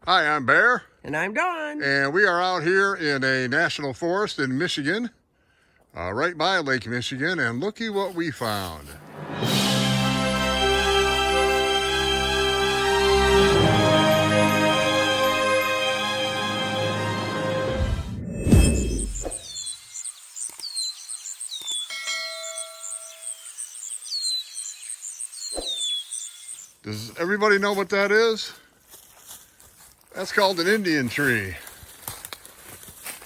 Hi, I'm Bear. And I'm Dawn. And we are out here in a national forest in Michigan, right by Lake Michigan, and looky what we found. Does everybody know what that is? That's called an Indian tree.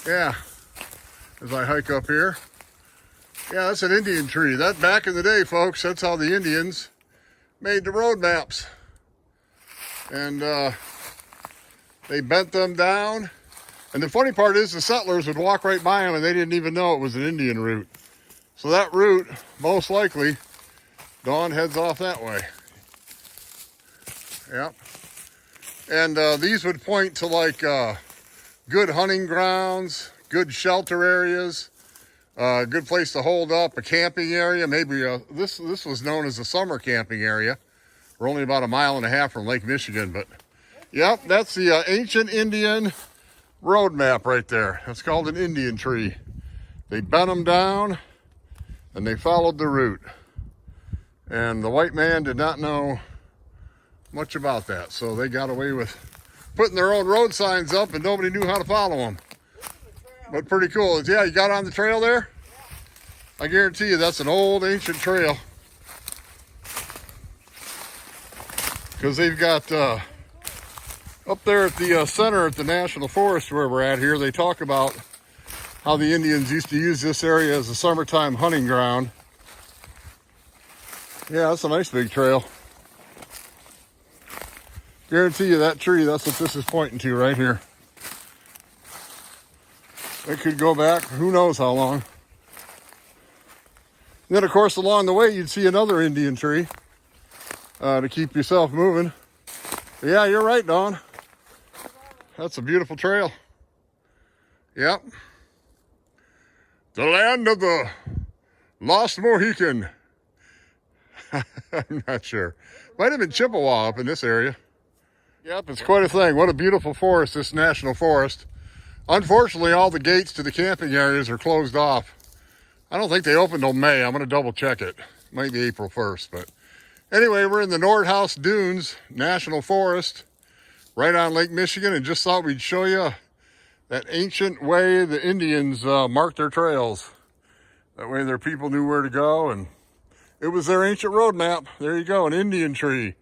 Yeah, as I hike up here. Yeah, that's an Indian tree. That back in the day, folks, that's how the Indians made the road maps. And they bent them down. And the funny part is the settlers would walk right by them and they didn't even know it was an Indian route. So that route, most likely, Dawn heads off that way. Yep. And these would point to like good hunting grounds, good shelter areas, good place to hold up, a camping area. Maybe this was known as a summer camping area. We're only about 1.5 miles from Lake Michigan, but yep, that's the ancient Indian road map right there. That's called an Indian tree. They bent them down and they followed the route. And the white man did not know much about that, so they got away with putting their own road signs up and nobody knew how to follow them. But pretty cool. Yeah, you got on the trail there? I guarantee you that's an old ancient trail. Because they've got up there at the center at the National Forest where we're at here, they talk about how the Indians used to use this area as a summertime hunting ground. Yeah, that's a nice big trail. Guarantee you that tree, that's what this is pointing to right here. It could go back who knows how long. And then of course along the way you'd see another Indian tree to keep yourself moving. But yeah, you're right, Dawn. That's a beautiful trail. Yep. The land of the Lost Mohican. I'm not sure. Might have been Chippewa up in this area. Yep, it's quite a thing. What a beautiful forest, this national forest. Unfortunately, all the gates to the camping areas are closed off. I don't think they open till May. I'm going to double check it. Might be April 1st, but anyway, we're in the Nordhaus Dunes National Forest, right on Lake Michigan, and just thought we'd show you that ancient way the Indians marked their trails. That way their people knew where to go, and it was their ancient road map. There you go, an Indian tree.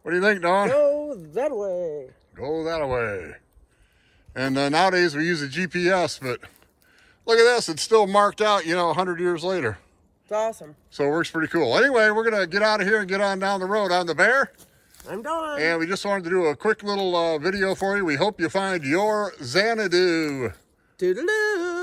What do you think, Dawn? Go that way. Go that way. And nowadays we use a GPS, but look at this. It's still marked out, 100 years later. It's awesome. So it works pretty cool. Anyway, we're going to get out of here and get on down the road. I'm the Bear. I'm Dawn. And we just wanted to do a quick little video for you. We hope you find your Xanadu. Toodaloo.